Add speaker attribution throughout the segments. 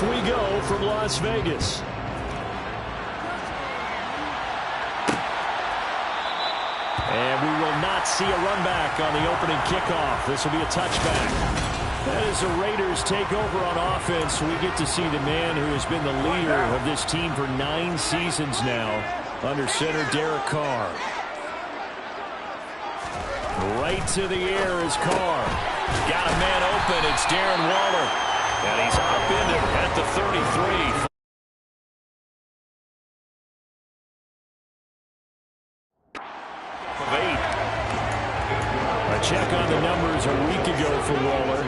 Speaker 1: we go from Las Vegas. And we will not see a run back on the opening kickoff. This will be a touchback. As the Raiders take over on offense, we get to see the man who has been the leader of this team for 9 seasons now, under center Derek Carr. Right to the air is Carr. Got a man open. It's Darren Waller. And he's upended at the 33. A check on the numbers a week ago for Waller.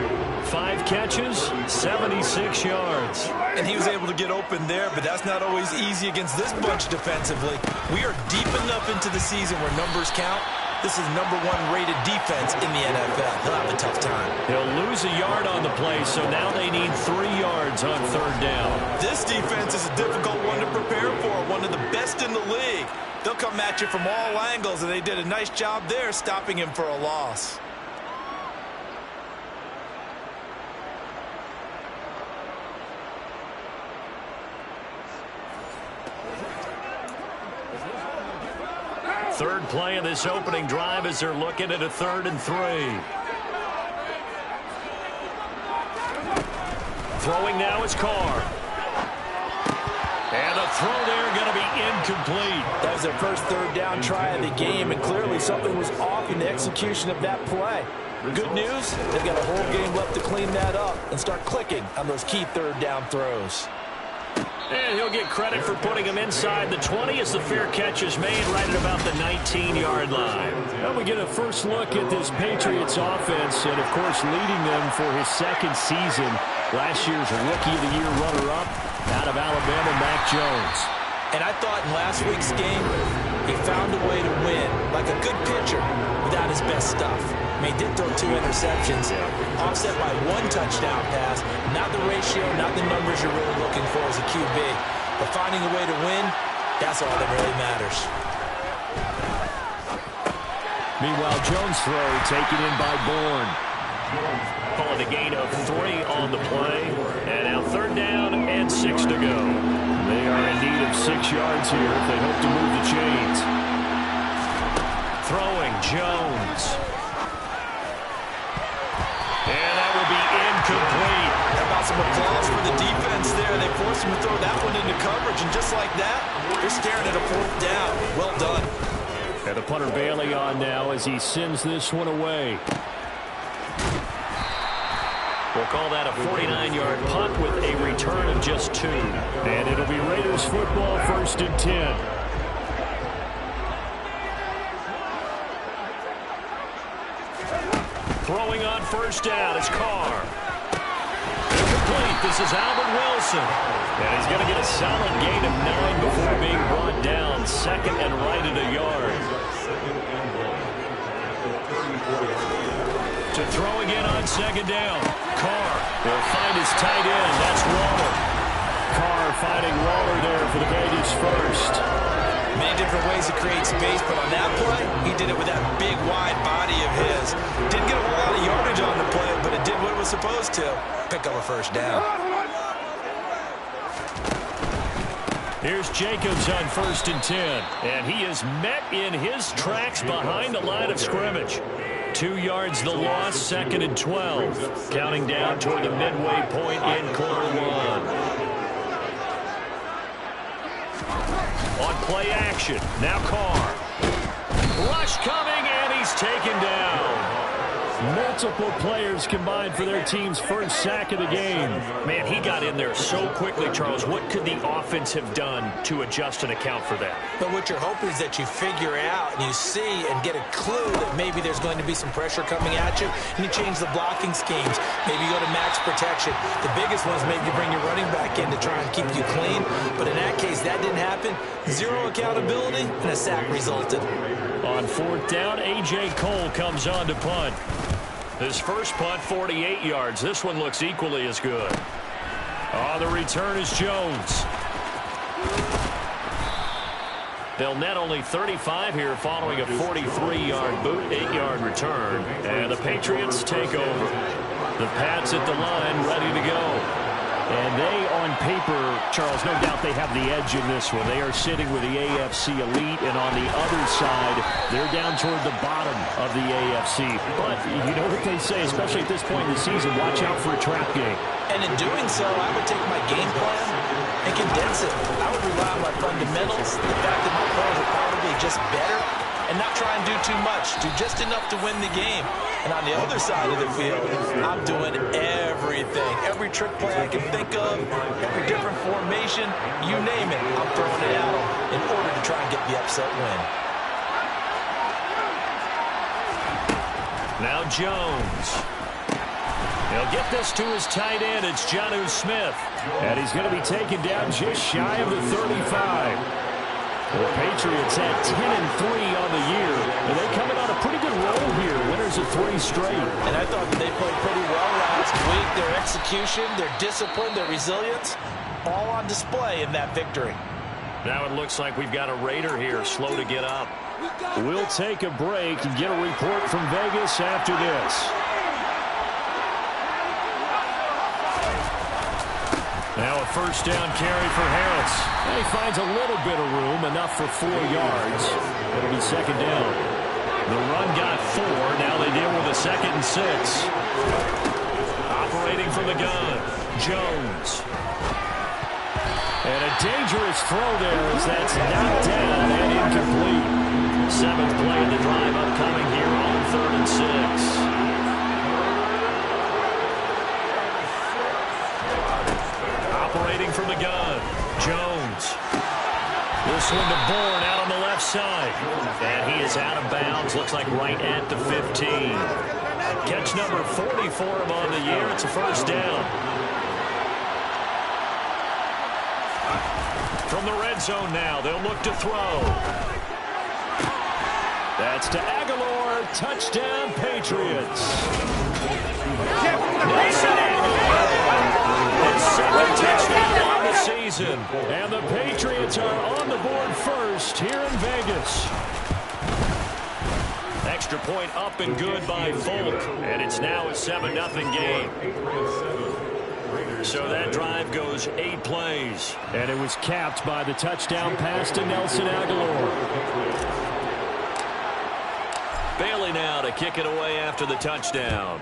Speaker 1: 5 catches, 76 yards.
Speaker 2: And he was able to get open there, but that's not always easy against this bunch defensively. We are deep enough into the season where numbers count. This is #1 rated defense in the NFL. He'll have a tough time.
Speaker 1: He'll lose a yard on the play, so now they need 3 yards on 3rd down.
Speaker 2: This defense is a difficult one to prepare for, one of the best in the league. They'll come at you from all angles, and they did a nice job there stopping him for a loss.
Speaker 1: Third play of this opening drive as they're looking at a 3rd and 3. Throwing now is Carr. And the throw there going to be incomplete.
Speaker 2: That was their first 3rd down try of the game, and clearly something was off in the execution of that play. Good news, they've got a whole game left to clean that up and start clicking on those key 3rd down throws.
Speaker 1: And he'll get credit for putting him inside the 20 as the fair catch is made right at about the 19-yard line. Well, we get a first look at this Patriots offense and, of course, leading them for his 2nd season. Last year's Rookie of the Year runner-up out of Alabama, Mac Jones.
Speaker 2: And I thought in last week's game, he found a way to win, like a good pitcher, without his best stuff. I mean, he did throw 2 interceptions, offset by 1 touchdown pass. Not the ratio, not the numbers you're really looking for as a QB. But finding a way to win, that's all that really matters.
Speaker 1: Meanwhile, Jones' throw taken in by Bourne. Calling a gain of 3 on the play. And now 3rd down and 6 to go. They are in need of 6 yards here if they hope to move the chains. Throwing Jones. And that will be incomplete.
Speaker 2: How about some applause for the defense there? They forced him to throw that one into coverage, and just like that, they're staring at a 4th down. Well done.
Speaker 1: And the punter Bailey on now as he sends this one away. We'll call that a 49-yard punt with a return of just 2. And it'll be Raiders football, 1st and 10. Throwing on 1st down is Carr. Incomplete. This is Albert Wilson. And he's going to get a solid gain of 9 before being brought down. 2nd and right at a yard. To throw again on 2nd down. Carr will find his tight end. That's Waller. Carr finding Waller there for the Vegas first.
Speaker 2: Many different ways to create space, but on that play, he did it with that big, wide body of his. Didn't get a whole lot of yardage on the play, but it did what it was supposed to. Pick up a 1st down.
Speaker 1: Here's Jacobs on 1st and 10. And he is met in his tracks behind the line of scrimmage. 2 yards the loss, 2nd and 12. Counting down toward the midway point in quarter 1. On play action, now Carr. Rush coming, and he's taken down. Multiple players combined for their team's first sack of the game. Man, he got in there so quickly, Charles. What could the offense have done to adjust and account for that?
Speaker 2: But what you're hoping is that you figure out and you see and get a clue that maybe there's going to be some pressure coming at you, and you change the blocking schemes. Maybe you go to max protection. The biggest one is maybe you bring your running back in to try and keep you clean. But in that case, that didn't happen. 0 accountability, and a sack resulted.
Speaker 1: On 4th down, A.J. Cole comes on to punt. His first punt, 48 yards. This one looks equally as good. The return is Jones. They'll net only 35 here following a 43-yard boot, 8-yard return. And the Patriots take over. The Pats at the line, ready to go. And they, on paper, Charles, no doubt they have the edge in this one. They are sitting with the AFC elite, and on the other side, they're down toward the bottom of the AFC. But you know what they say, especially at this point in the season, watch out for a trap game.
Speaker 2: And in doing so, I would take my game plan and condense it. I would rely on my fundamentals, the fact that my players are probably just better, and not try and do too much, do just enough to win the game. And on the other side of the field, I'm doing everything. Every trick play I can think of, every different formation, you name it, I'm throwing it at them in order to try and get the upset win.
Speaker 1: Now Jones. He'll get this to his tight end. It's Jonnu Smith. And he's going to be taken down just shy of the 35. The Patriots at 10-3 on the year. And they coming on a pretty good roll here. Winners of 3 straight.
Speaker 2: And I thought that they played pretty well last week. Their execution, their discipline, their resilience, all on display in that victory.
Speaker 1: Now it looks like we've got a Raider here, slow to get up. We'll take a break and get a report from Vegas after this. Now a first down carry for Harris. And he finds a little bit of room, enough for 4 yards. It'll be second down. The run got 4. Now they deal with a 2nd and 6. Operating from the gun, Jones. And a dangerous throw there as that's knocked down and incomplete. 7th play of the drive upcoming here on 3rd and 6. Operating from the gun, Jones. This one to Bourne out on the left side. And he is out of bounds, looks like right at the 15. Catch number 40 for him on the year. It's a first down. From the red zone now, they'll look to throw. That's to Aguilar. Touchdown, Patriots. Nelson Aguilar. His 2nd touchdown on the season. And the Patriots are on the board first here in Vegas. Extra point up and good by Folk. And it's now a 7-0 game. So that drive goes 8 plays. And it was capped by the touchdown pass to Nelson Aguilar. Bailey now to kick it away after the touchdown.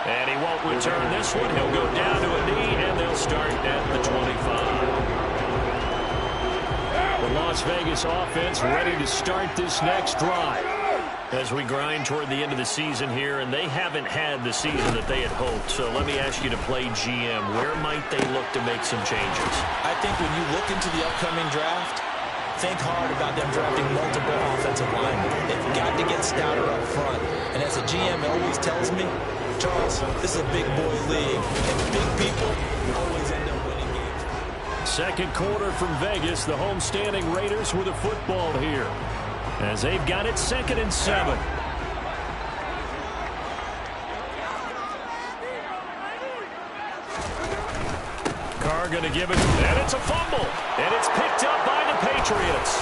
Speaker 1: And he won't return this one. He'll go down to a knee, and they'll start at the 25. The Las Vegas offense ready to start this next drive. As we grind toward the end of the season here, and they haven't had the season that they had hoped. So let me ask you to play GM. Where might they look to make some changes?
Speaker 2: I think when you look into the upcoming draft, think hard about them drafting multiple offensive linemen. They've got to get stouter up front. And as a GM always tells me, Charles, this is a big boy league, and big people always end up winning games.
Speaker 1: Second quarter from Vegas, the homestanding Raiders with a football here, as they've got it 2nd and 7. Carr going to give it, and it's a fumble, and it's picked up by the Patriots.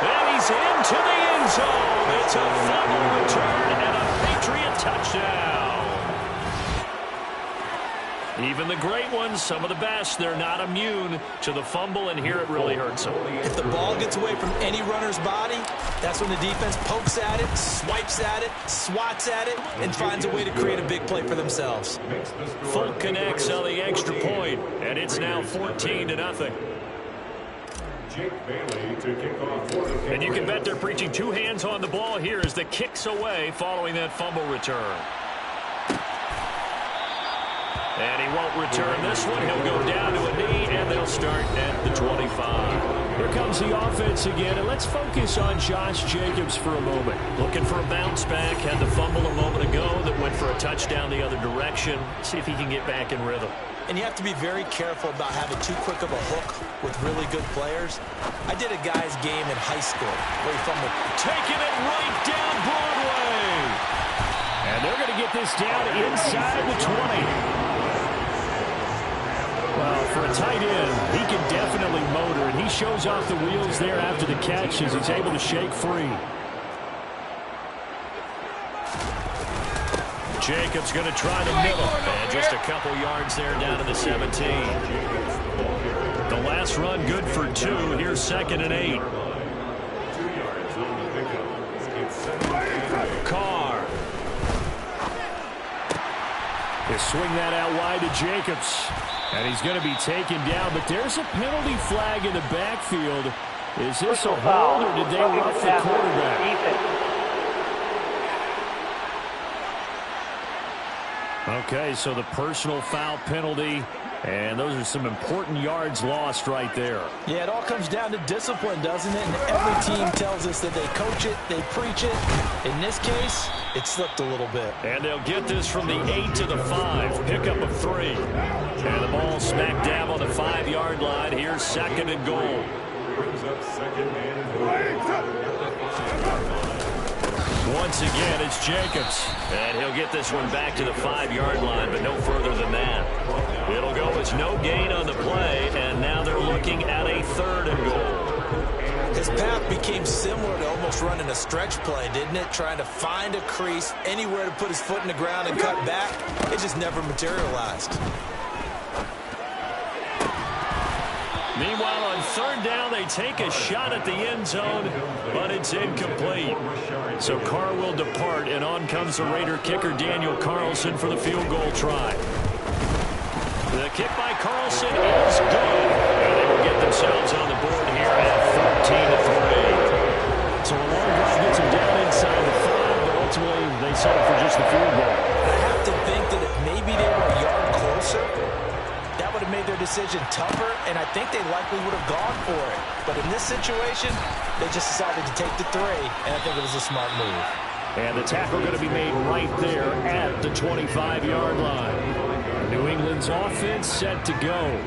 Speaker 1: And he's into the end zone. It's a fumble return and a Patriot touchdown. Even the great ones, some of the best, they're not immune to the fumble, and here it really hurts them.
Speaker 2: If the ball gets away from any runner's body, that's when the defense pokes at it, swipes at it, swats at it, and finds a way to create a big play for themselves.
Speaker 1: Folk connects on the extra point, and it's now 14-0. And you can bet they're preaching 2 hands on the ball here as the kick's away following that fumble return. And he won't return this one. He'll go down to a knee, and they'll start at the 25. Here comes the offense again, and let's focus on Josh Jacobs for a moment. Looking for a bounce back. Had the fumble a moment ago that went for a touchdown the other direction. See if he can get back in rhythm.
Speaker 2: And you have to be very careful about having too quick of a hook with really good players. I did a guy's game in high school where he fumbled.
Speaker 1: Taking it right down Broadway. And they're going to get this down inside the 20. Well, for a tight end, he can definitely motor, and he shows off the wheels there after the catch as he's able to shake free. Jacobs going to try the middle. And just a couple yards there down to the 17. The last run good for 2. Here's 2nd and 8. Carr. He'll swing that out wide to Jacobs. And he's going to be taken down. But there's a penalty flag in the backfield. Is this a hold or did they rough the quarterback? Okay, so the personal foul penalty, and those are some important yards lost right there.
Speaker 2: Yeah, it all comes down to discipline, doesn't it? And every team tells us that they coach it, they preach it. In this case, it slipped a little bit.
Speaker 1: And they'll get this from the 8 to the 5. Pickup of 3. And the ball smack dab on the 5-yard line. Here's 2nd and goal. Brings up 2nd and goal. Once again, it's Jacobs. And he'll get this one back to the 5-yard line, but no further than that. It'll go as no gain on the play, and now they're looking at a 3rd and goal.
Speaker 2: His path became similar to almost running a stretch play, didn't it? Trying to find a crease, anywhere to put his foot in the ground and cut back. It just never materialized.
Speaker 1: Meanwhile, on 3rd down, they take a shot at the end zone, but it's incomplete. So Carr will depart, and on comes the Raider kicker, Daniel Carlson, for the field goal try. The kick by Carlson is good, and they will get themselves on the board here at 13-3. So a long drive gets them down inside the 5, but ultimately they settle for just the field goal.
Speaker 2: I have to think that if maybe they were a yard closer, that would have made their decision tougher, and I think they likely would have gone for it. But in this situation, they just decided to take the 3, and I think it was a smart move.
Speaker 1: And the tackle going to be made right there at the 25-yard line. New England's offense set to go.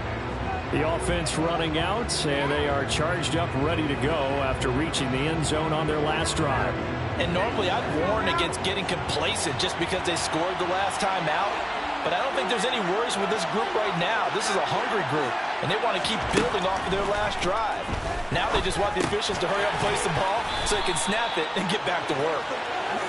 Speaker 1: The offense running out, and they are charged up, ready to go after reaching the end zone on their last drive.
Speaker 2: And normally I'd warn against getting complacent just because they scored the last time out. But I don't think there's any worries with this group right now. This is a hungry group, and they want to keep building off of their last drive. Now they just want the officials to hurry up and place the ball so they can snap it and get back to work.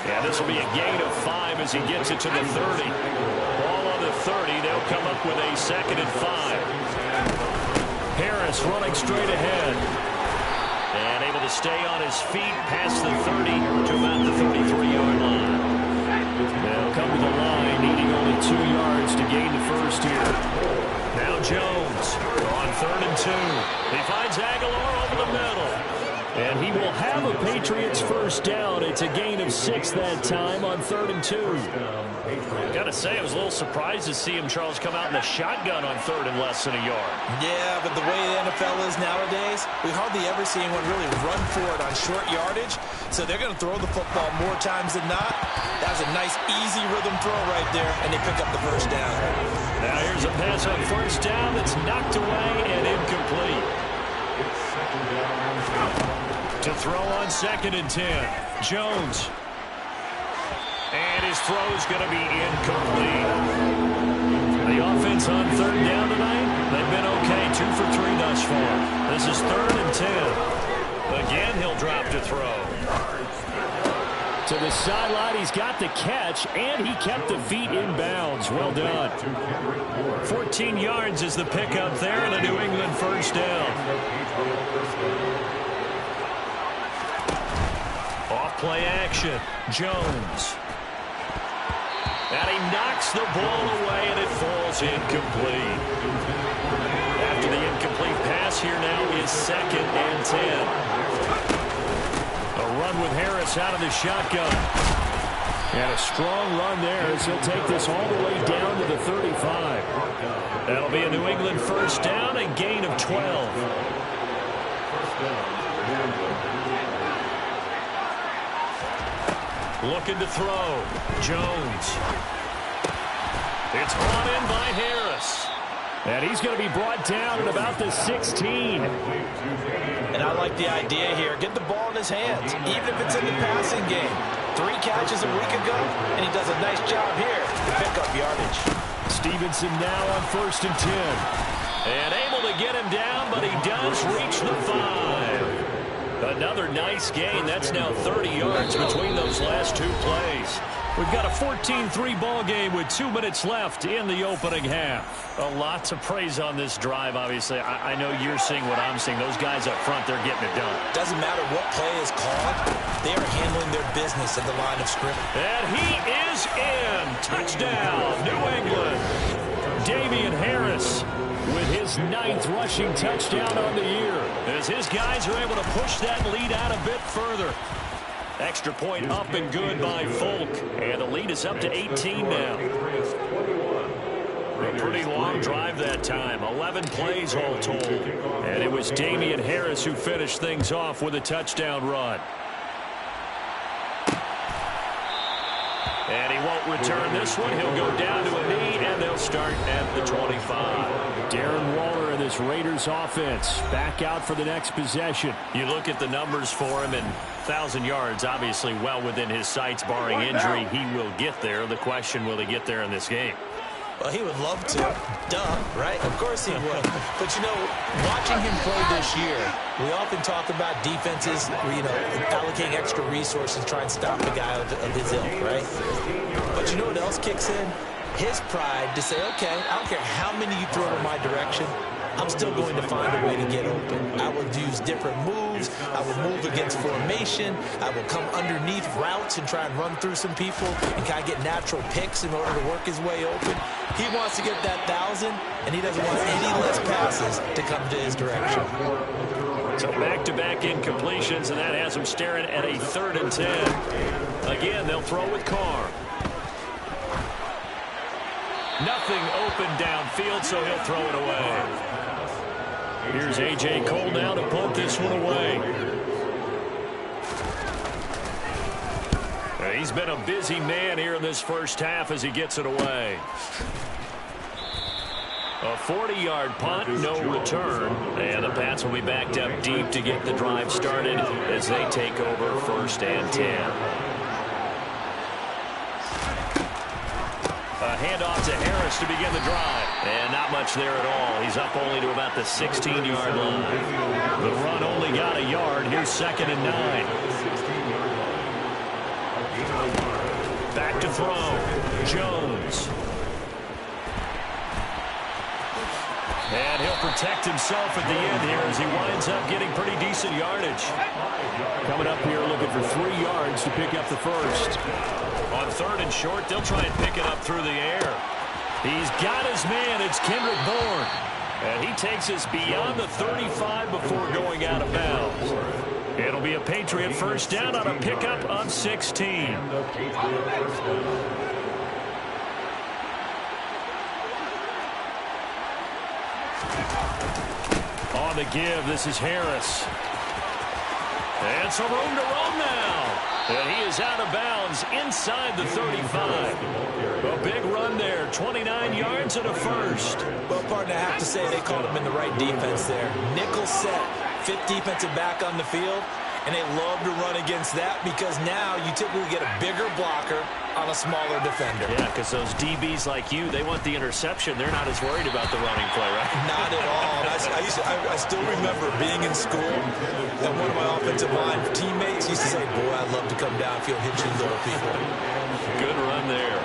Speaker 1: Yeah, this will be a gain of 5 as he gets it to the 30. Ball on the 30. They'll come up with a 2nd and 5. Harris running straight ahead. And able to stay on his feet past the 30 to about the 33-yard line. They'll come to the line, needing only 2 yards to gain the first here. Now Jones on 3rd and 2. He finds Aguilar over the middle. And he will have a Patriots first down. It's a gain of 6 that time on 3rd and 2. Got to say, I was a little surprised to see him, Charles, come out in the shotgun on 3rd and less than a yard.
Speaker 2: Yeah, but the way the NFL is nowadays, we hardly ever see anyone really run for it on short yardage. So they're going to throw the football more times than not. That was a nice, easy rhythm throw right there, and they pick up the first down.
Speaker 1: Now here's a pass on 1st down that's knocked away and incomplete. To throw on 2nd and 10. Jones. And his throw's going to be incomplete. The offense on 3rd down tonight, they've been okay. 2 for 3 thus far. This is 3rd and 10. Again, he'll drop to throw. To the sideline, he's got the catch, and he kept the feet in bounds. Well done. 14 yards is the pickup there, and a New England first down. Off-play action. Jones. And he knocks the ball away, and it falls incomplete. After the incomplete pass, here now is 2nd and 10. A run with Harris out of the shotgun. And a strong run there as he'll take this all the way down to the 35. That'll be a New England first down, a gain of 12. Looking to throw. Jones. It's brought in by Harris. And he's going to be brought down at about the 16.
Speaker 2: And I like the idea here. Get the ball in his hands, even if it's in the passing game. 3 catches a week ago, and he does a nice job here to pick up yardage.
Speaker 1: Stevenson now on 1st and 10. And able to get him down, but he does reach the 5. Another nice gain. That's now 30 yards between those last 2 plays. We've got a 14-3 ball game with 2 minutes left in the opening half. A lot to praise on this drive, obviously. I know you're seeing what I'm seeing. Those guys up front, they're getting it done.
Speaker 2: Doesn't matter what play is called. They are handling their business at the line of scrimmage.
Speaker 1: And he is in. Touchdown, New England. Damian Harris with his 9th rushing touchdown on the year, as his guys are able to push that lead out a bit further. Extra point up and good by Folk. And the lead is up to 18 now. A pretty long drive that time. 11 plays all told. And it was Damian Harris who finished things off with a touchdown run. And he won't return this one. He'll go down to a knee, and they'll start at the 25. Darren Waller and this Raiders offense back out for the next possession. You look at the numbers for him, and 1,000 yards, obviously well within his sights, barring injury. He will get there. The question, will he get there in this game?
Speaker 2: Well, he would love to. Duh, right? Of course he would. But, you know, watching him play this year, we often talk about defenses, allocating extra resources to try and stop the guy of his ilk, right? But you know what else kicks in? His pride to say, okay, I don't care how many you throw in my direction, I'm still going to find a way to get open. I will use different moves. I will move against formation. I will come underneath routes and try and run through some people and kind of get natural picks in order to work his way open. He wants to get that 1,000, and he doesn't want any less passes to come to his direction.
Speaker 1: So back-to-back incompletions, and that has him staring at a 3rd and 10. Again, they'll throw with Carr. Nothing open downfield, so he'll throw it away. Here's A.J. Cole now to punt this one away. He's been a busy man here in this first half as he gets it away. A 40-yard punt, no return. And the Pats will be backed up deep to get the drive started as they take over 1st and 10. A handoff to Harris to begin the drive. And not much there at all. He's up only to about the 16-yard line. The run only got a yard. Here's 2nd and 9. Back to throw. Jones. And he'll protect himself at the end here as he winds up getting pretty decent yardage. Coming up here looking for 3 yards to pick up the first. On 3rd and short, they'll try and pick it up through the air. He's got his man. It's Kendrick Bourne. And he takes us beyond the 35 before going out of bounds. It'll be a Patriot first down on a pickup of 16. On the give, this is Harris. And some room to roam now. And he is out of bounds inside the 35. A big run there, 29 yards and a first.
Speaker 2: Well, partner, I have to say they called him in the right defense there. Nickel set, 5th defensive back on the field, and they love to run against that because now you typically get a bigger blocker on a smaller defender.
Speaker 1: Yeah, because those DBs like you, they want the interception. They're not as worried about the running play, right?
Speaker 2: Not at all. I still remember being in school, and one of my offensive line teammates used to say, boy, I'd love to come downfield, hit you little people.
Speaker 1: Good run there.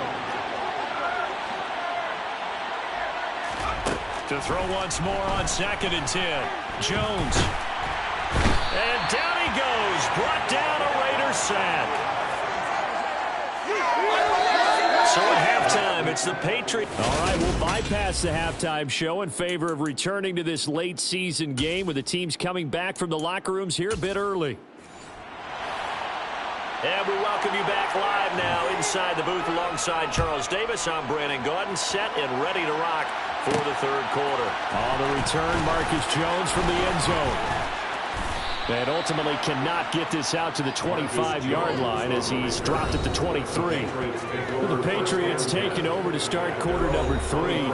Speaker 1: To throw once more on 2nd and 10. Jones. And down he goes. Brought down a Raider sack. So at halftime, it's the Patriots. All right, we'll bypass the halftime show in favor of returning to this late season game with the teams coming back from the locker rooms here a bit early. And we welcome you back live now inside the booth alongside Charles Davis. I'm Brandon Gaudin, set and ready to rock for the 3rd quarter. On the return, Marcus Jones from the end zone. And ultimately cannot get this out to the 25-yard line as he's dropped at the 23. The Patriots taking over to start quarter number 3.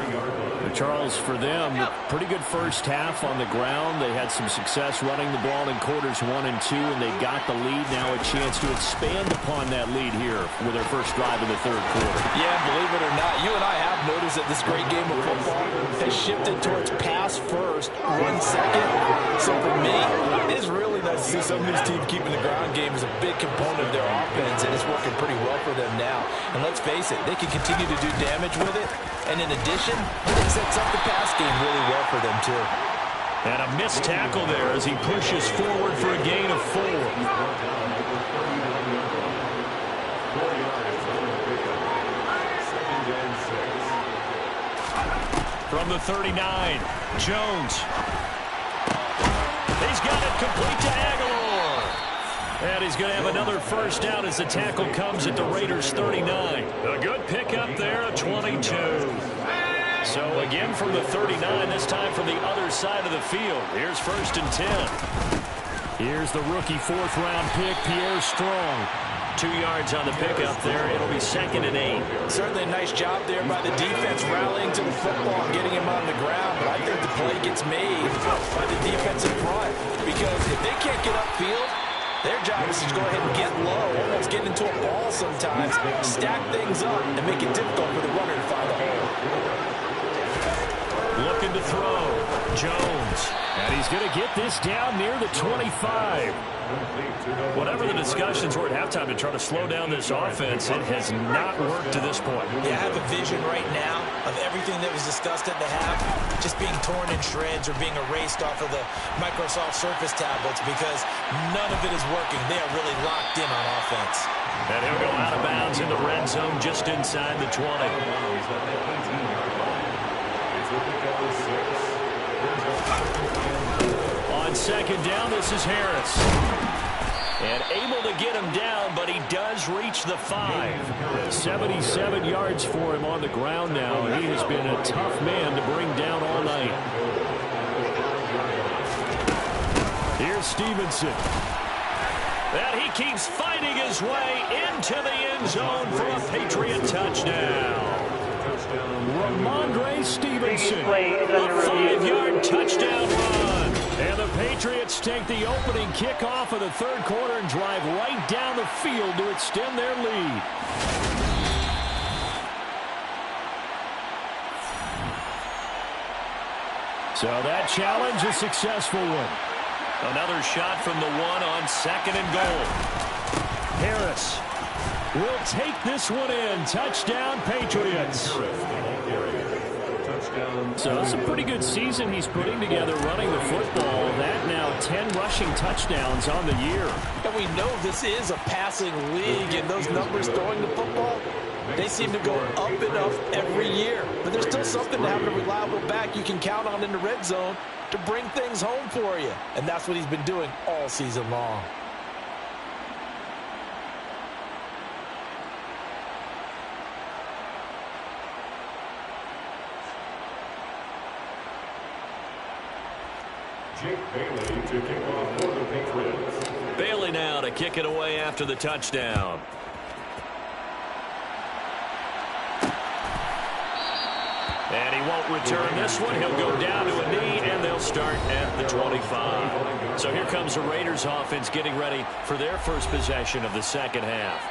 Speaker 1: Charles, for them, pretty good first half on the ground. They had some success running the ball in quarters 1 and 2, and they got the lead. Now a chance to expand upon that lead here with their first drive in the third quarter.
Speaker 2: Yeah, believe it or not, you and I have noticed that this great game of football has shifted towards pass first, run second. So for me, it's really nice to see some of these teams keeping the ground game as a big component of their offense, and it's working pretty well for them now. And let's face it, they can continue to do damage with it. And in addition, it sets up the pass game really well for them, too.
Speaker 1: And a missed tackle there as he pushes forward for a gain of 4. From the 39, Jones. He's got it complete to Aguilar. And he's going to have another first down as the tackle comes at the Raiders' 39. A good pickup there, a 22. So again from the 39, this time from the other side of the field. Here's 1st and 10. Here's the rookie 4th-round pick, Pierre Strong. 2 yards on the pickup there. It'll be 2nd and 8.
Speaker 2: Certainly a nice job there by the defense rallying to the football and getting him on the ground. But I think the play gets made by the defensive front. Because if they can't get upfield, their job is to go ahead and get low, almost get into a ball sometimes, stack things up, and make it difficult for the runner to find a hole.
Speaker 1: Looking to throw. Jones. And he's going to get this down near the 25. Whatever the discussions were at halftime to try to slow down this offense, it has not worked to this point.
Speaker 2: Yeah, I have a vision right now of everything that was discussed at the half just being torn in shreds or being erased off of the Microsoft Surface tablets because none of it is working. They are really locked in on offense.
Speaker 1: And he'll go out of bounds in the red zone just inside the 20. On 2nd down, this is Harris. And able to get him down, but he does reach the 5. 77 yards for him on the ground now. He has been a tough man to bring down all night. Here's Stevenson. And he keeps fighting his way into the end zone for a Patriot touchdown. Ramondre Stevenson, a 5-yard touchdown run. And the Patriots take the opening kickoff of the third quarter and drive right down the field to extend their lead. So that challenge, a successful one. Another shot from the 1 on 2nd and goal. Harris will take this one in. Touchdown, Patriots. So it's a pretty good season he's putting together running the football. That now 10 rushing touchdowns on the year.
Speaker 2: And we know this is a passing league, and those numbers throwing the football, they seem to go up and up every year. But there's still something to having a reliable back you can count on in the red zone to bring things home for you. And that's what he's been doing all season long.
Speaker 3: Jake Bailey to kick off for the Patriots.
Speaker 1: Bailey now to kick it away after the touchdown. And he won't return this one. He'll go down to a knee, and they'll start at the 25. So here comes the Raiders offense getting ready for their first possession of the second half.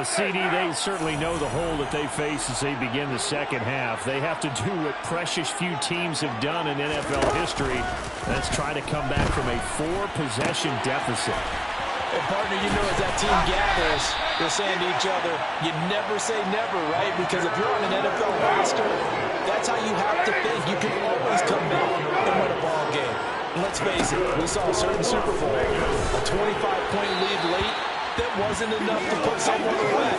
Speaker 1: CD, they certainly know the hole that they face as they begin the second half. They have to do what precious few teams have done in NFL history. That's try to come back from a 4-possession deficit.
Speaker 2: And partner, you know, as that team gathers, they're saying to each other, you never say never, right? Because if you're on an NFL roster, that's how you have to think. You can always come back and win a ball game. And let's face it, we saw a certain Super Bowl, a 25-point lead late, that wasn't enough to put someone away.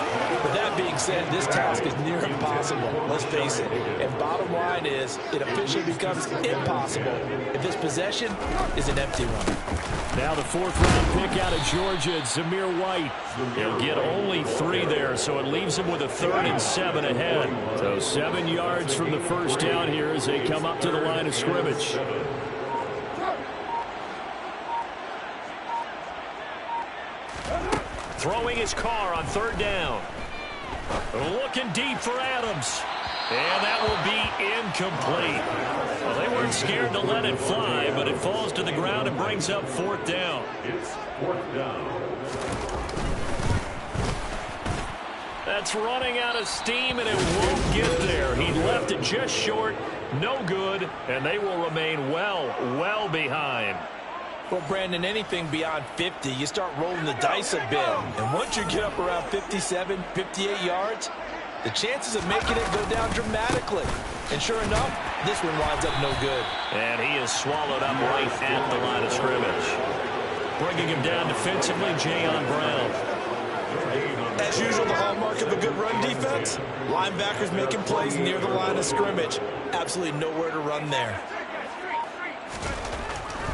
Speaker 2: But that being said, this task is near impossible. Let's face it. And bottom line is, it officially becomes impossible if this possession is an empty one.
Speaker 1: Now the 4th-round pick out of Georgia, Zamir White. He'll get only 3 there, so it leaves him with a 3rd and 7 ahead. So 7 yards from the first down here as they come up to the line of scrimmage. Throwing his car on 3rd down. Looking deep for Adams. And that will be incomplete. Well, they weren't scared to let it fly, but it falls to the ground and brings up 4th down.
Speaker 3: It's 4th down.
Speaker 1: That's running out of steam, and it won't get there. He left it just short, no good, and they will remain well behind.
Speaker 2: Well, Brandon, anything beyond 50, you start rolling the dice a bit. And once you get up around 57, 58 yards, the chances of making it go down dramatically. And sure enough, this one winds up no good.
Speaker 1: And he is swallowed up right at the line of scrimmage. Bringing him down defensively, Jayon Brown.
Speaker 2: As usual, the hallmark of a good run defense, linebackers making plays near the line of scrimmage. Absolutely nowhere to run there.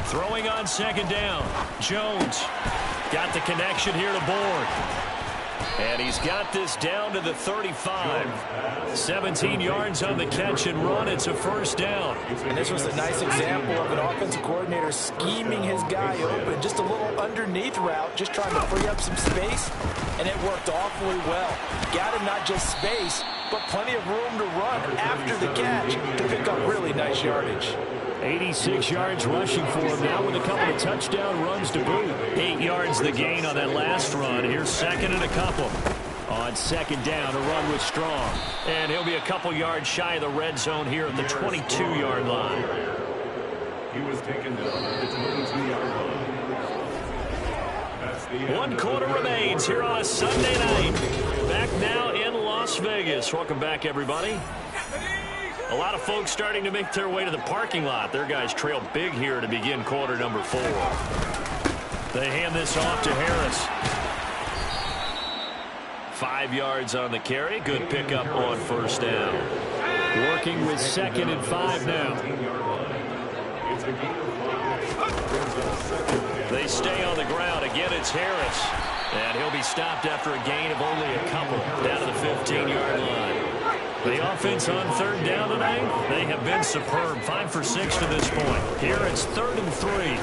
Speaker 1: Throwing on 2nd down. Jones got the connection here to Bourne. And he's got this down to the 35. 17 yards on the catch and run. It's a 1st down.
Speaker 2: And this was a nice example of an offensive coordinator scheming his guy open. Just a little underneath route, just trying to free up some space. And it worked awfully well. Got him not just space, but plenty of room to run after the catch to pick up really nice yardage.
Speaker 1: 86 yards rushing for him now with a couple of touchdown runs to boot. 8 yards the gain on that last run. Here's 2nd and a couple. On 2nd down, a run with Strong. And he'll be a couple yards shy of the red zone here at the 22-yard line.
Speaker 3: He was taken down at the 22-yard line.
Speaker 1: 1 quarter remains here on a Sunday night. Back now in Las Vegas. Welcome back, everybody. A lot of folks starting to make their way to the parking lot. Their guys trail big here to begin quarter number 4. They hand this off to Harris. 5 yards on the carry. Good pickup on 1st down. Working with 2nd and 5 now. They stay on the ground. Again, it's Harris. And he'll be stopped after a gain of only a couple down to the 15-yard line. The offense on 3rd down tonight, they have been superb. 5 for 6 to this point. Here it's 3rd and 3.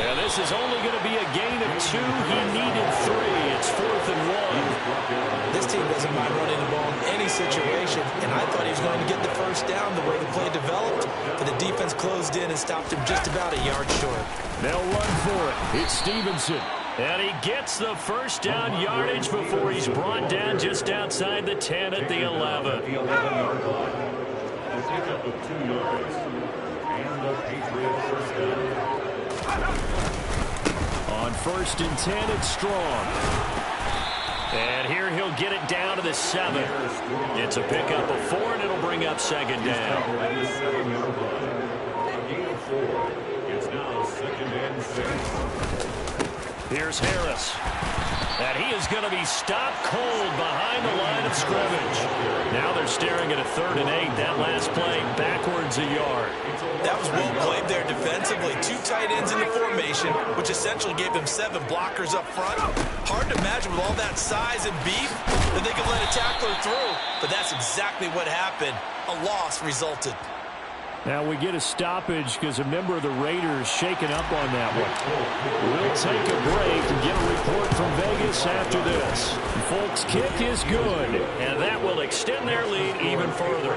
Speaker 1: Yeah, this is only going to be a gain of 2. He needed 3. It's 4th and 1.
Speaker 2: This team doesn't mind running the ball in any situation, and I thought he was going to get the 1st down the way the play developed, but the defense closed in and stopped him just about a yard short.
Speaker 1: They'll run for it. It's Stevenson. And he gets the 1st down yardage before he's brought down just outside the 10 at the 11.
Speaker 3: The 11-yard line. A pickup of 2 yards. And the Patriots 1st down.
Speaker 1: On 1st and 10, it's Strong. And here he'll get it down to the 7. It's a pickup of 4, and it'll bring up 2nd down.
Speaker 3: At the 7-yard line. A gain of 4. It's now 2nd and 6.
Speaker 1: Here's Harris. And he is going to be stopped cold behind the line of scrimmage. Now they're staring at a 3rd and 8. That last play backwards a yard.
Speaker 2: That was well played there defensively. 2 tight ends in the formation, which essentially gave them 7 blockers up front. Hard to imagine with all that size and beef that they could let a tackler through. But that's exactly what happened. A loss resulted.
Speaker 1: Now we get a stoppage because a member of the Raiders shaken up on that one. We'll take a break and get a report from Vegas after this. Folks, kick is good, and that will extend their lead even further.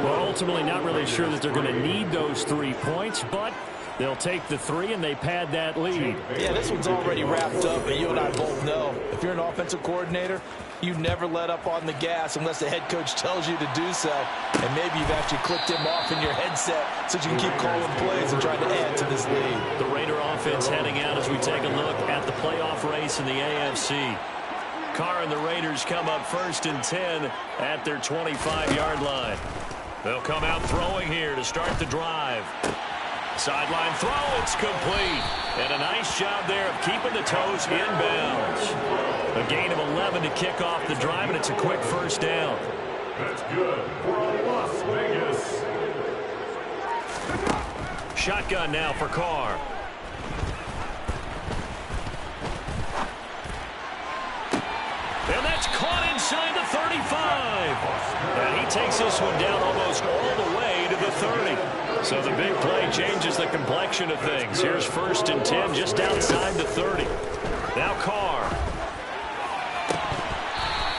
Speaker 1: Well, ultimately not really sure that they're going to need those 3 points, but they'll take the 3 and they pad that lead.
Speaker 2: Yeah, this one's already wrapped up, but you and I both know if you're an offensive coordinator, you never let up on the gas unless the head coach tells you to do so. And maybe you've actually clicked him off in your headset so you can keep calling plays and trying to add to this lead.
Speaker 1: The Raider offense heading out as we take a look at the playoff race in the AFC. Carr and the Raiders come up 1st and 10 at their 25-yard line. They'll come out throwing here to start the drive. Sideline throw, it's complete. And a nice job there of keeping the toes inbounds. A gain of 11 to kick off the drive, and it's a quick 1st down.
Speaker 3: That's good for Las Vegas.
Speaker 1: Shotgun now for Carr. And that's caught inside the 35. And he takes this one down almost all the way to the 30. So the big play changes the complexion of things. Here's 1st and 10 just outside the 30. Now Carr.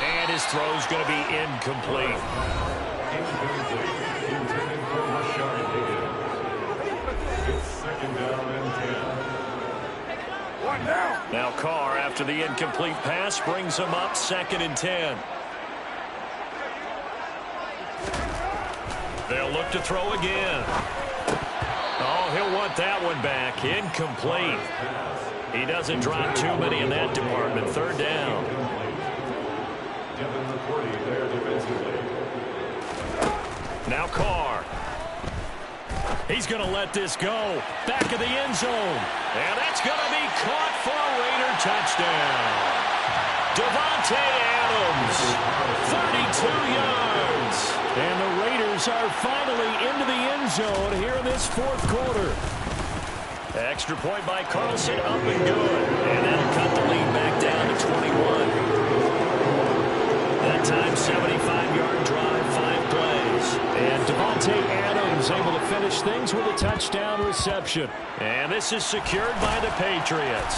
Speaker 1: And And his throw's going to be incomplete.
Speaker 3: Incomplete. Intended for Rashard Higgins. It's second down and 10.
Speaker 4: One down.
Speaker 1: Now Carr, after the incomplete pass, brings him up 2nd and 10. They'll look to throw again. Oh, he'll want that one back. Incomplete. He doesn't drop too many in that department. 3rd down.
Speaker 3: Given the 40 there defensively.
Speaker 1: Now Carr. He's going to let this go. Back of the end zone. And that's going to be caught for a Raider touchdown. Davante Adams, 32 yards. And the Raiders are finally into the end zone here in this 4th quarter. Extra point by Carlson, up and good. And that'll cut the lead back down to 21. That time, 75-yard drive, 5 plays. And Davante Adams able to finish things with a touchdown reception. And this is secured by the Patriots.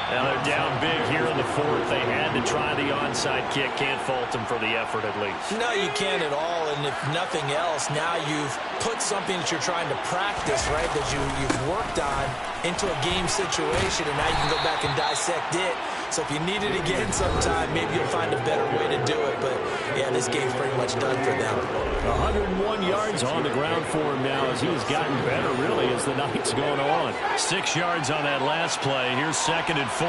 Speaker 1: Now they're down big here in the 4th. They had to try the onside kick. Can't fault them for the effort at least.
Speaker 2: No, you can't at all. And if nothing else, now you've put something that you're trying to practice, right, that you've worked on into a game situation, and now you can go back and dissect it. So if you need it again sometime, maybe you'll find a better way to do it. But, yeah, this game's pretty much done for them.
Speaker 1: 101 yards on the ground for him now as he has gotten better, really, as the night's going on. 6 yards on that last play. Here's 2nd and 4.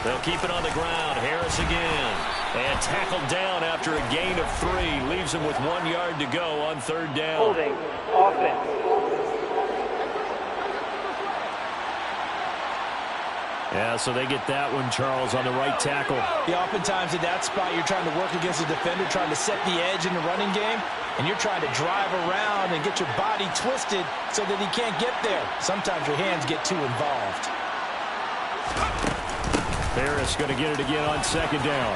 Speaker 1: They'll keep it on the ground. Harris again. And tackled down after a gain of 3. Leaves him with 1 yard to go on 3rd down.
Speaker 5: Holding offense.
Speaker 1: Yeah, so they get that one, Charles, on the right tackle.
Speaker 2: Yeah, oftentimes in that spot, you're trying to work against a defender, trying to set the edge in the running game, and you're trying to drive around and get your body twisted so that he can't get there. Sometimes your hands get too involved.
Speaker 1: Harris going to get it again on 2nd down.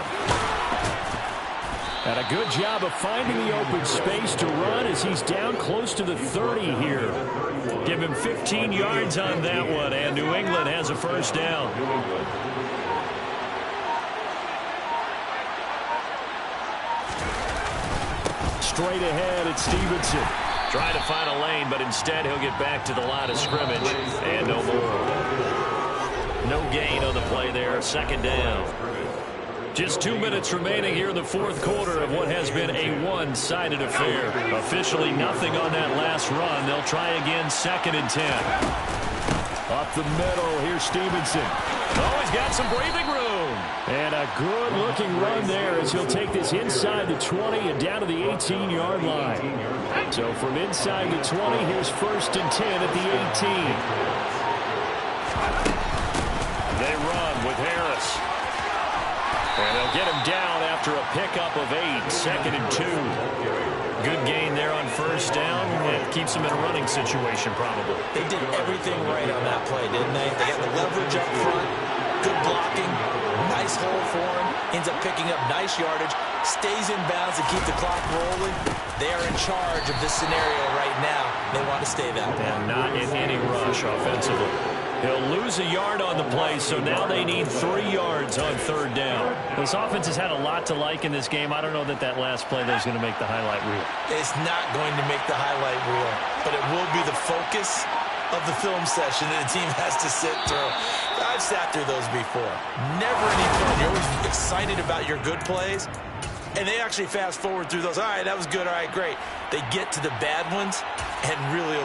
Speaker 1: And a good job of finding the open space to run as he's down close to the 30 here. Give him 15 yards on that one, and New England has a 1st down. Straight ahead, it's Stevenson. Trying to find a lane, but instead he'll get back to the line of scrimmage, and no more. No gain on the play there, 2nd down. Just 2 minutes remaining here in the 4th quarter of what has been a one-sided affair. Officially nothing on that last run. They'll try again, 2nd and 10. Up the middle, here's Stevenson. Oh, he's got some breathing room. And a good-looking run there as he'll take this inside the 20 and down to the 18-yard line. So from inside the 20, here's 1st and 10 at the 18. They run with Harris. And they'll get him down after a pickup of 8, 2nd and 2. Good gain there on 1st down. It keeps him in a running situation, probably.
Speaker 2: They did everything right on that play, didn't they? They got the leverage up front, good blocking, nice hole for him, ends up picking up nice yardage, stays in bounds to keep the clock rolling. They are in charge of this scenario right now. They want to stay that way.
Speaker 1: And not in any rush offensively. He'll lose a yard on the play, so now they need 3 yards on 3rd down. This offense has had a lot to like in this game. I don't know that that last play is going to make the highlight reel.
Speaker 2: It's not going to make the highlight reel, but it will be the focus of the film session that the team has to sit through. I've sat through those before. Never any fun. You're always excited about your good plays, and they actually fast forward through those. All right, that was good. All right, great. They get to the bad ones and really